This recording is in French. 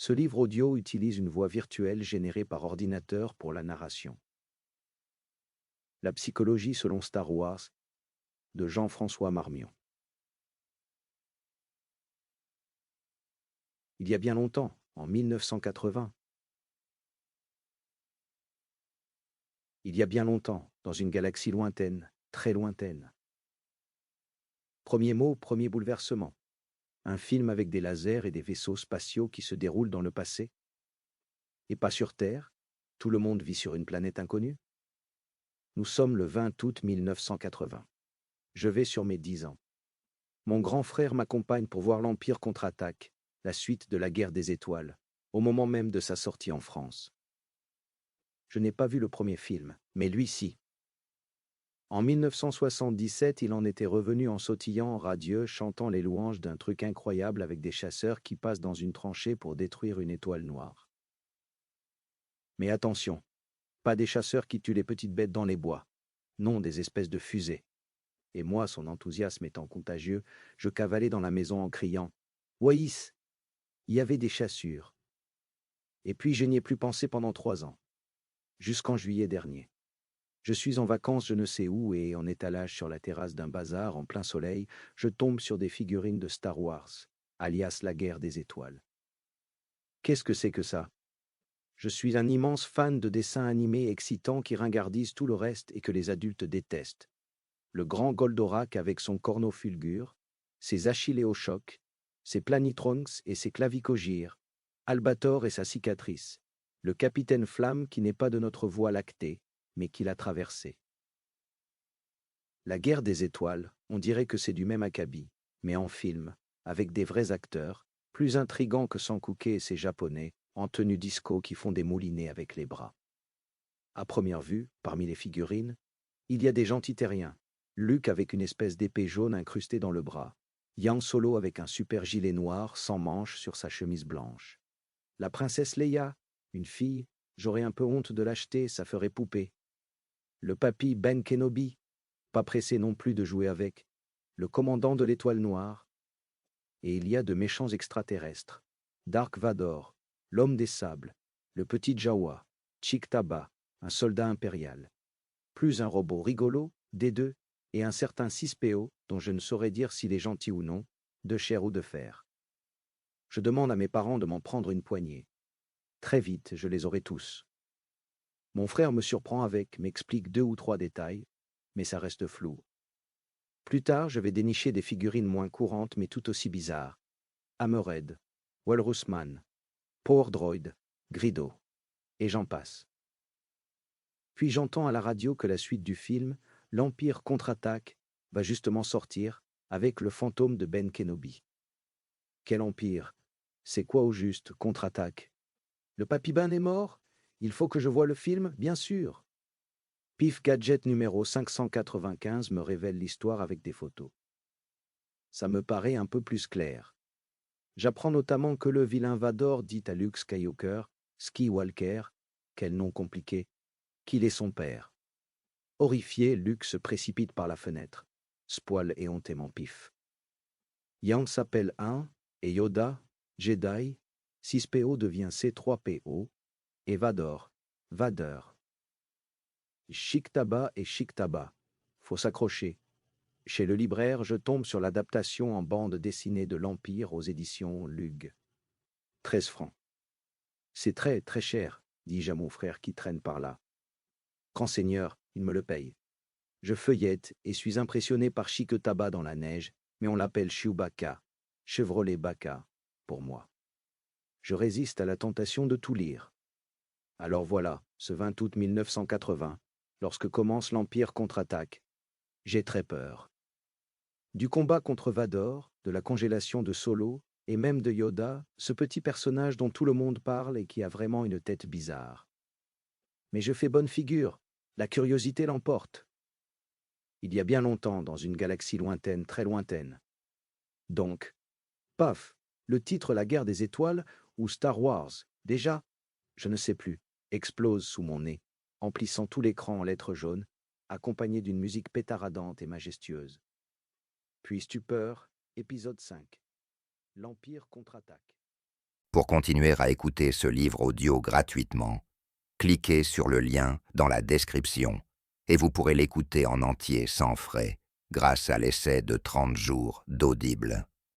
Ce livre audio utilise une voix virtuelle générée par ordinateur pour la narration. La psychologie selon Star Wars de Jean-François Marmion. Il y a bien longtemps, en 1980. Il y a bien longtemps, dans une galaxie lointaine, très lointaine. Premier mot, premier bouleversement. Un film avec des lasers et des vaisseaux spatiaux qui se déroulent dans le passé. Et pas sur Terre, tout le monde vit sur une planète inconnue. Nous sommes le 20 août 1980. Je vais sur mes 10 ans. Mon grand frère m'accompagne pour voir l'Empire contre-attaque, la suite de la guerre des étoiles, au moment même de sa sortie en France. Je n'ai pas vu le premier film, mais lui si. En 1977, il en était revenu en sautillant radieux, chantant les louanges d'un truc incroyable avec des chasseurs qui passent dans une tranchée pour détruire une étoile noire. Mais attention, pas des chasseurs qui tuent les petites bêtes dans les bois, non des espèces de fusées. Et moi, son enthousiasme étant contagieux, je cavalais dans la maison en criant « Waïs !» Il y avait des chassures. Et puis je n'y ai plus pensé pendant 3 ans, jusqu'en juillet dernier. Je suis en vacances je ne sais où et en étalage sur la terrasse d'un bazar en plein soleil, je tombe sur des figurines de Star Wars, alias la guerre des étoiles. Qu'est-ce que c'est que ça? Je suis un immense fan de dessins animés excitants qui ringardisent tout le reste et que les adultes détestent. Le grand Goldorak avec son corneau fulgure, ses achillées au choc, ses planitrunks et ses clavicogires, Albator et sa cicatrice, le capitaine Flamme qui n'est pas de notre voie lactée, mais qui l'a traversée. La guerre des étoiles, on dirait que c'est du même acabit, mais en film, avec des vrais acteurs, plus intrigants que Sankuke et ses japonais, en tenue disco qui font des moulinets avec les bras. À première vue, parmi les figurines, il y a des gentils terriens. Luke avec une espèce d'épée jaune incrustée dans le bras. Han Solo avec un super gilet noir sans manches sur sa chemise blanche. La princesse Leia, une fille, j'aurais un peu honte de l'acheter, ça ferait poupée. Le papy Ben Kenobi, pas pressé non plus de jouer avec. Le commandant de l'Étoile Noire. Et il y a de méchants extraterrestres. Dark Vador, l'homme des sables, le petit Jawa, Chick Taba, un soldat impérial. Plus un robot rigolo, des deux, et un certain 6PO, dont je ne saurais dire s'il est gentil ou non, de chair ou de fer. Je demande à mes parents de m'en prendre une poignée. Très vite, je les aurai tous. Mon frère me surprend avec, m'explique 2 ou 3 détails, mais ça reste flou. Plus tard, je vais dénicher des figurines moins courantes mais tout aussi bizarres. Hammerhead, Walrusman, Power Droid, Grido, et j'en passe. Puis j'entends à la radio que la suite du film, l'Empire contre-attaque, va justement sortir, avec le fantôme de Ben Kenobi. Quel empire? C'est quoi au juste, contre-attaque? Le Papy Ben est mort? Il faut que je voie le film, bien sûr. Pif Gadget numéro 595 me révèle l'histoire avec des photos. Ça me paraît un peu plus clair. J'apprends notamment que le vilain Vador dit à Luke Skywalker, Skywalker, quel nom compliqué, qu'il est son père. Horrifié, Luke se précipite par la fenêtre. Spoil éhontément Pif. Yang s'appelle 1, et Yoda, Jedi, 6PO devient C3PO, et Vador, Vader. Chic tabac et chic tabac. Faut s'accrocher. Chez le libraire, je tombe sur l'adaptation en bande dessinée de l'Empire aux éditions Lug. 13 francs. C'est très, très cher, dis-je à mon frère qui traîne par là. Grand seigneur, il me le paye. Je feuillette et suis impressionné par Chic Tabac dans la neige, mais on l'appelle Chewbacca, Chevrolet Bacca, pour moi. Je résiste à la tentation de tout lire. Alors voilà, ce 20 août 1980, lorsque commence l'Empire contre-attaque, j'ai très peur. Du combat contre Vador, de la congélation de Solo, et même de Yoda, ce petit personnage dont tout le monde parle et qui a vraiment une tête bizarre. Mais je fais bonne figure, la curiosité l'emporte. Il y a bien longtemps, dans une galaxie lointaine, très lointaine. Donc, paf, le titre La guerre des étoiles ou Star Wars, déjà, je ne sais plus, explose sous mon nez, emplissant tout l'écran en lettres jaunes, accompagné d'une musique pétaradante et majestueuse. Puis stupeur, épisode 5. L'Empire contre-attaque. Pour continuer à écouter ce livre audio gratuitement, cliquez sur le lien dans la description et vous pourrez l'écouter en entier sans frais grâce à l'essai de 30 jours d'Audible.